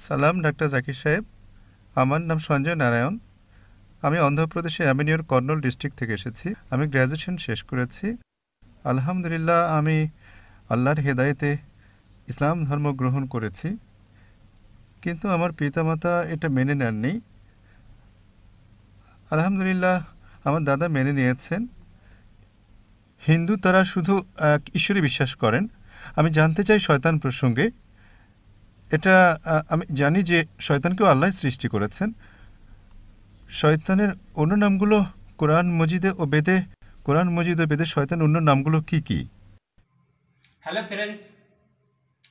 সালাম ডাক্তার জাকির সাহেব। আমার নাম সঞ্জয় নারায়ণ। আমি অন্ধ্রপ্রদেশে অ্যামিনিওর কর্নুল ডিস্ট্রিক্ট থেকে এসেছি। আমি গ্র্যাজুয়েশন শেষ করেছি। আলহামদুলিল্লাহ, আমি আল্লাহর হেদায়েতে ইসলাম ধর্ম গ্রহণ করেছি, কিন্তু আমার পিতামাতা এটা মেনে নেননি। আলহামদুলিল্লাহ, আমার দাদা মেনে নিয়েছেন। হিন্দু তারা শুধু এক ঈশ্বরে বিশ্বাস করেন। আমি জানতে চাই শয়তান প্রসঙ্গে। এটা আমি জানি যে শয়তানকেও আল্লাহ সৃষ্টি করেছেন। শয়তানের অন্য নামগুলো কোরআন মজিদে ও বেদে শয়তান অন্য নামগুলো কি কি? হ্যালো ফ্রেন্ডস,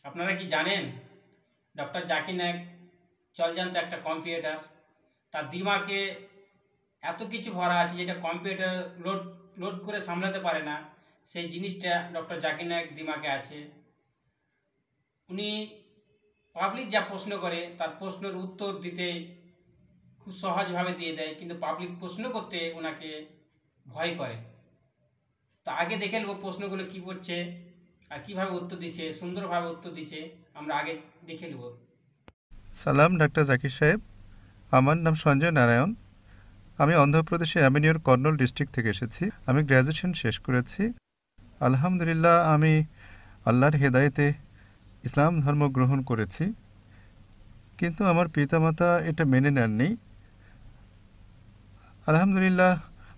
আপনারা কি জানেন ডক্টর জাকির নায়েক জলজান্ত একটা কম্পিউটার। তার দিমাগে এত কিছু ভরা আছে যেটা কম্পিউটার লোড লোড করে সামলাতে পারে না। সেই জিনিসটা ডক্টর জাকির নায়েক দিমাগে আছে। উনি পাবলিক যা প্রশ্ন করে তার প্রশ্নের উত্তর দিতে খুব সহজভাবে দিয়ে দেয়, কিন্তু পাবলিক প্রশ্ন করতে ওনাকে ভয় করে। তো আগে দেখে নেব প্রশ্নগুলো কী করছে আর কীভাবে উত্তর দিচ্ছে, সুন্দরভাবে উত্তর দিচ্ছে। আমরা আগে দেখে নেব। সালাম ডাক্তার জাকির সাহেব। আমার নাম সঞ্জয় নারায়ণ। আমি অন্ধ্রপ্রদেশে অ্যামিনিওর কর্নুল ডিস্ট্রিক্ট থেকে এসেছি। আমি গ্র্যাজুয়েশন শেষ করেছি। আলহামদুলিল্লাহ, আমি আল্লাহর হেদায়েতে ইসলাম ধর্ম গ্রহণ করেছি, কিন্তু আমার পিতামাতা এটা মেনে নেননি। আলহামদুলিল্লাহ,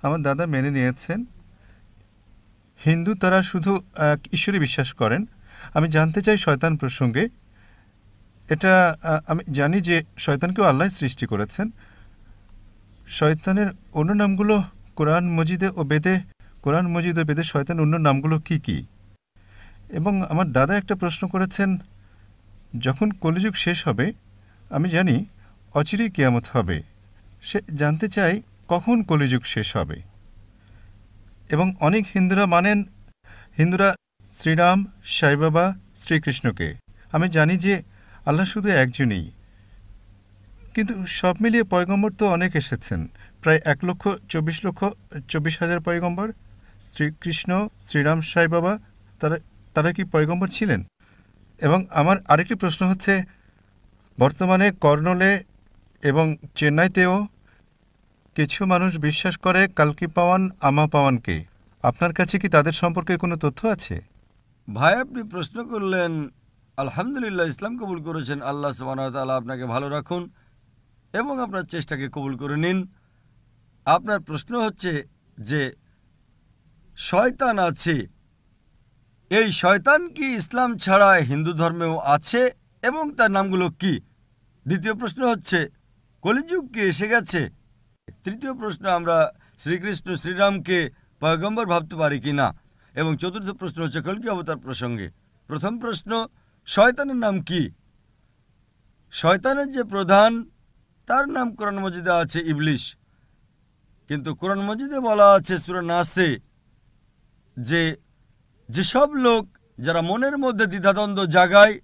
আমার দাদা মেনে নিয়েছেন। হিন্দু তারা শুধু এক ঈশ্বরে বিশ্বাস করেন। আমি জানতে চাই শয়তান প্রসঙ্গে। এটা আমি জানি যে শয়তানকেও আল্লাহ সৃষ্টি করেছেন। শয়তানের অন্য নামগুলো কোরআন মজিদে ও বেদে শয়তান অন্য নামগুলো কি কি? এবং আমার দাদা একটা প্রশ্ন করেছেন, যখন কলিযুগ শেষ হবে, আমি জানি অচিরেই কিয়ামত হবে। সে জানতে চাই কখন কলিযুগ শেষ হবে। এবং অনেক হিন্দুরা শ্রীরাম, সাই বাবা, শ্রীকৃষ্ণকে। আমি জানি যে আল্লাহ শুধু একজনই, কিন্তু সব মিলিয়ে পয়গম্বর তো অনেক এসেছেন, প্রায় 1,24,24,000 পয়গম্বর। শ্রীকৃষ্ণ, শ্রীরাম, সাই বাবা, তারা কি পয়গম্বর ছিলেন? এবং আমার আরেকটি প্রশ্ন হচ্ছে, বর্তমানে কর্নলে এবং চেন্নাইতেও কিছু মানুষ বিশ্বাস করে কালকি পাওয়ান, আমা পাওয়ানকে। আপনার কাছে কি তাদের সম্পর্কে কোনো তথ্য আছে? ভাই, আপনি প্রশ্ন করলেন। আলহামদুলিল্লাহ, ইসলাম কবুল করেছেন। আল্লাহ সুবহানাহু ওয়া তাআলা আপনাকে ভালো রাখুন এবং আপনার চেষ্টাকে কবুল করে নিন। আপনার প্রশ্ন হচ্ছে যে শয়তান আছে, এই শয়তান কি ইসলাম ছাড়া হিন্দু ধর্মেও আছে এবং তার নামগুলো কি? দ্বিতীয় প্রশ্ন হচ্ছে কলিযুগ কি এসে গেছে? তৃতীয় প্রশ্ন, আমরা শ্রীকৃষ্ণ শ্রীরামকে পয়গম্বর ভাবতে পারি কি না? এবং চতুর্থ প্রশ্ন হচ্ছে কলকি অবতার প্রসঙ্গে। প্রথম প্রশ্ন, শয়তানের নাম কি? শয়তানের যে প্রধান, তার নাম কোরআন মজিদে আছে ইবলিশ। কিন্তু কোরআন মজিদে বলা আছে সূরা নাসে যে যেসব লোক যারা মনের মধ্যে দ্বিধাদ্বন্দ্ব জাগায়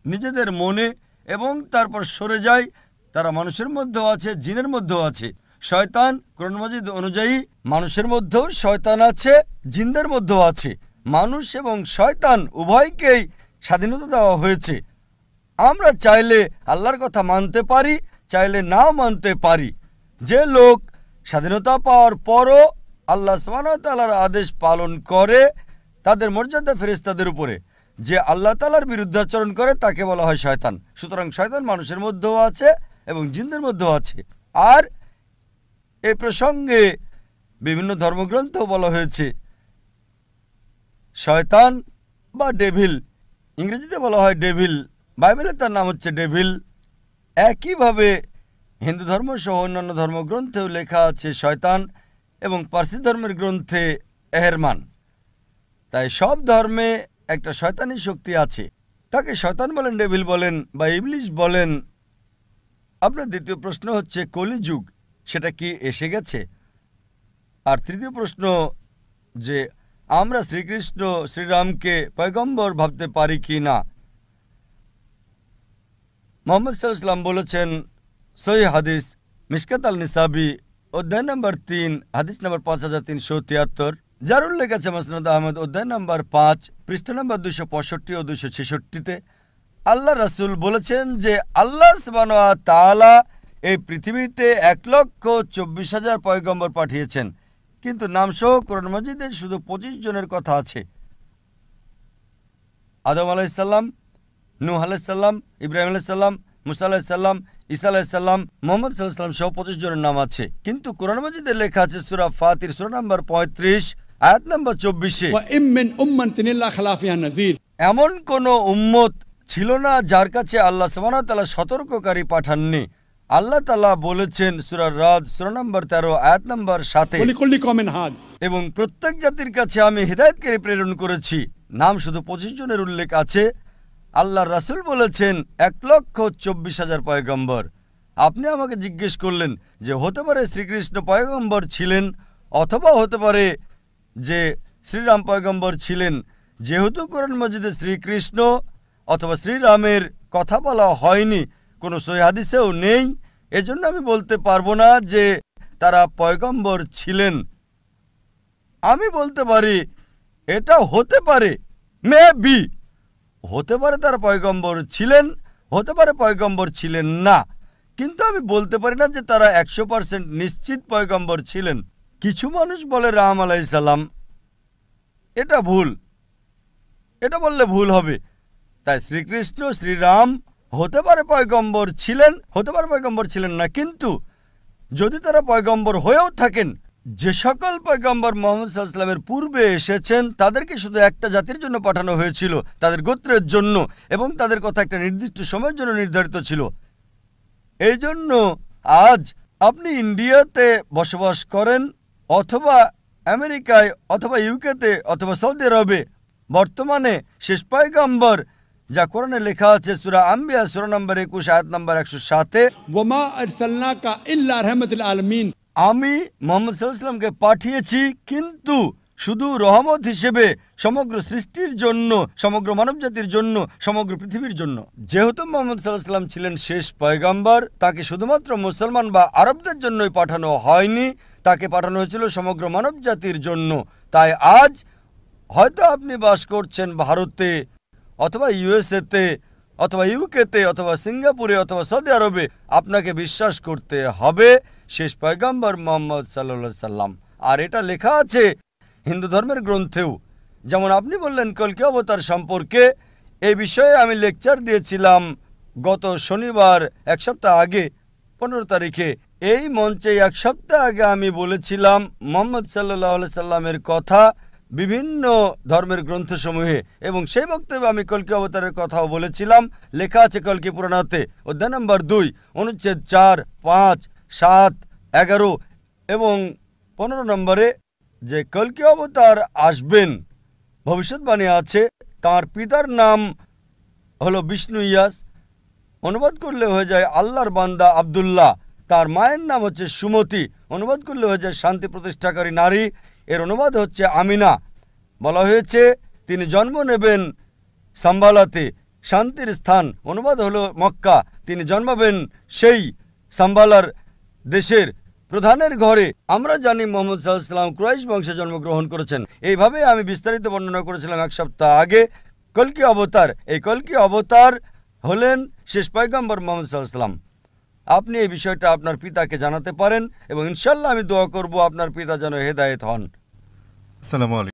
নিজেদের মনে এবং তারপর সরে যায়, তারা মানুষের মধ্যেও আছে, জিনের মধ্যেও আছে। শয়তান কোরআন মাজিদ অনুযায়ী মানুষের মধ্যেও শয়তান আছে, জিনদের মধ্যেও আছে। মানুষ এবং শয়তান উভয়কেই স্বাধীনতা দেওয়া হয়েছে। আমরা চাইলে আল্লাহর কথা মানতে পারি, চাইলে নাও মানতে পারি। যে লোক স্বাধীনতা পাওয়ার পরও আল্লাহ সুবহানাহু ওয়া তাআলার আদেশ পালন করে, তাদের মর্যাদা ফেরেশতাদের উপরে। যে আল্লাহ তাআলার বিরুদ্ধাচরণ করে তাকে বলা হয় শয়তান। সুতরাং শয়তান মানুষের মধ্যেও আছে এবং জিনদের মধ্যেও আছে। আর এই প্রসঙ্গে বিভিন্ন ধর্মগ্রন্থ বলা হয়েছে শয়তান বা ডেভিল, ইংরেজিতে বলা হয় ডেভিল, বাইবেলে তার নাম হচ্ছে ডেভিল। একইভাবে হিন্দু ধর্ম সহ অন্যান্য ধর্মগ্রন্থেও লেখা আছে শয়তান, এবং পার্সি ধর্মের গ্রন্থে এহেরমান। তাই সব ধর্মে একটা শয়তানি শক্তি আছে। তাকে শয়তান বলেন, ডেভিল বলেন বা ইবলিশ বলেন। আপনার দ্বিতীয় প্রশ্ন হচ্ছে কলিযুগ সেটা কি এসে গেছে? আর তৃতীয় প্রশ্ন যে আমরা শ্রীকৃষ্ণ শ্রীরামকে পয়গম্বর ভাবতে পারি কি না। মুহাম্মদ সাল্লাল্লাহু আলাইহি ওয়াসাল্লাম বলেছেন, সহিহ হাদিস মিশকাত আল নিসাবি অধ্যায় নম্বর 3 হাদিস নম্বর 5373, যার উল্লেখ আছে মুসনাদ আহমদ অধ্যায় নম্বর 5 পৃষ্ঠা নম্বর 265 ও 266-তে। আল্লাহ রাসূল বলেছেন যে আল্লাহ সুবহানাহু ওয়া তাআলা এই পৃথিবীতে 1,24,000 পয়গম্বর পাঠিয়েছেন, কিন্তু নামসহ কোরআন মাজিদে শুধু 25 জনের কথা আছে। আদম আলাইহিসসালাম, নূহ আলাইহিসসালাম, ইব্রাহিম আলাইহিসসালাম, মুসা আলাইহিসসালাম, ঈসা আলাইহিসসালাম, মুহাম্মদ সাল্লাল্লাহু আলাইহি ওয়াসাল্লাম সহ 25 জনের নাম আছে। কিন্তু কোরআন মাজিদে লেখা আছে সূরা ফাতির সূরা নাম্বার 35 আয়াত নাম্বার 24-এ, وإن من أمة إلا خلا فيها نذير। এমন কোন উম্মত ছিল না যার কাছে আল্লাহ সুবহানাহু ওয়া তাআলা সতর্ককারী পাঠাননি। আল্লাহ তাআলা বলেছেন সূরা রাদ সূরা নাম্বার 13 আয়াত নাম্বার 7-এ, ولكل قوم هاد। এবং প্রত্যেক জাতির কাছে আমি হিদায়াতকারী প্রেরণ করেছি। নাম শুধু 25 জনের উল্লেখ আছে। আল্লাহর রাসূল বলেছেন 1,24,000 পয়গম্বর। আপনি আমাকে জিজ্ঞেস করলেন যে হতে পারে শ্রীকৃষ্ণ পয়গম্বর ছিলেন, অথবা হতে পারে যে শ্রীরাম পয়গম্বর ছিলেন। যেহেতু কোরআন মাজিদে শ্রীকৃষ্ণ অথবা শ্রীরামের কথা বলা হয়নি, কোনো সহিহ হাদিসেও নেই, এজন্য আমি বলতে পারবো না যে তারা পয়গম্বর ছিলেন। আমি বলতে পারি এটা হতে পারে, মেবি হতে পারে তারা পয়গম্বর ছিলেন, হতে পারে পয়গম্বর ছিলেন না, কিন্তু আমি বলতে পারি না যে তারা 100% নিশ্চিত পয়গম্বর ছিলেন। কিছু মানুষ বলে রাম আলাইহিসসালাম, এটা ভুল, এটা বললে ভুল হবে। তাই শ্রীকৃষ্ণ শ্রীরাম হতে পারে পয়গম্বর ছিলেন, হতে পারে পয়গম্বর ছিলেন না, কিন্তু যদি তারা পয়গম্বর হয়েও থাকেন, যে সকল পয়গম্বর মুহাম্মদ সাল্লাল্লাহু আলাইহি ওয়াসাল্লামের পূর্বে এসেছেন তাদেরকে শুধু একটা জাতির জন্য পাঠানো হয়েছিল, তাদের গোত্রের জন্য, এবং তাদের কথা একটা নির্দিষ্ট সময়ের জন্য নির্ধারিত ছিল। এই জন্য আজ আপনি ইন্ডিয়াতে বসবাস করেন, অথবা আমেরিকায়, অথবা ইউকেতে, অথবা সৌদি আরবে, বর্তমানে শেষ পয়গম্বর যা কোরআনে লেখা আছে সূরা আম্বিয়া সূরা নাম্বার 21 আয়াত নাম্বার 107-এ, وما أرسلناك إلا رحمة للعالمين। আমি মুহাম্মদ সাল্লাল্লাহু আলাইহি ওয়াসাল্লামকে পাঠিয়েছি কিন্তু শুধু রহমত হিসেবে সমগ্র সৃষ্টির জন্য, সমগ্র মানবজাতির জন্য, সমগ্র পৃথিবীর জন্য। যেহেতু মুহাম্মদ সাল্লাল্লাহু আলাইহি ওয়াসাল্লাম ছিলেন শেষ পয়গম্বর, তাকে শুধুমাত্র মুসলমান বা আরবদের জন্যই পাঠানো হয়নি, তাকে পাঠানো হয়েছিল সমগ্র মানবজাতির জন্য। তাই আজ হয়তো আপনি বাস করছেন ভারতে, অথবা ইউএসএতে, অথবা ইউকেতে, অথবা সিঙ্গাপুরে, অথবা সৌদি আরবে, আপনাকে বিশ্বাস করতে হবে শেষ পয়গম্বর মুহাম্মদ সাল্লাল্লাহু আলাইহি সাল্লাম। আর এটা লেখা আছে হিন্দু ধর্মের গ্রন্থেও। যেমন আপনি বললেন কলকি অবতার সম্পর্কে, এই বিষয়ে আমি লেকচার দিয়েছিলাম গত শনিবার, এক সপ্তাহ আগে 15 তারিখে। এই মঞ্চে এক সপ্তাহ আগে আমি বলেছিলাম মুহাম্মদ সাল্লাল্লাহু আলাইহি সাল্লামের কথা বিভিন্ন ধর্মের গ্রন্থসমূহে, এবং সেই বক্তব্যে আমি কলকি অবতারের কথাও বলেছিলাম। লেখা আছে কলকি পুরাণাতে অধ্যায় নম্বর 2 অনুচ্ছেদ 4, 5, 7, 11 এবং 15 নম্বরে যে কলকি অবতার আসবেন, ভবিষ্যৎবাণী আছে। তার পিতার নাম হলো বিষ্ণু ইয়াস, অনুবাদ করলে হয়ে যায় আল্লাহর বান্দা আব্দুল্লাহ। তার মায়ের নাম হচ্ছে সুমতি, অনুবাদ করলে হয়ে যায় শান্তি প্রতিষ্ঠাকারী নারী। এর অনুবাদ হচ্ছে আমিনা। বলা হয়েছে তিনি জন্ম নেবেন সাম্বালাতে, শান্তির স্থান, অনুবাদ হলো মক্কা। তিনি জন্মাবেন সেই সাম্বালার দেশের প্রধানের ঘরে। আমরা জানি মুহাম্মদ সাল্লাল্লাহু আলাইহি ওয়াসাল্লাম কুরাইশ বংশে জন্মগ্রহণ করেছেন। এইভাবে আমি বিস্তারিত বর্ণনা করেছিলাম এক সপ্তাহ আগে। কলকি অবতার, এই কলকি অবতার হলেন শেষ পয়গম্বর মুহাম্মদ সাল্লাল্লাহু আলাইহি ওয়াসাল্লাম। আপনি এই বিষয়টা আপনার পিতাকে জানাতে পারেন, এবং ইনশাআল্লাহ আমি দোয়া করব আপনার পিতা যেন হেদায়েত হন। আসসালামু আলাইকুম।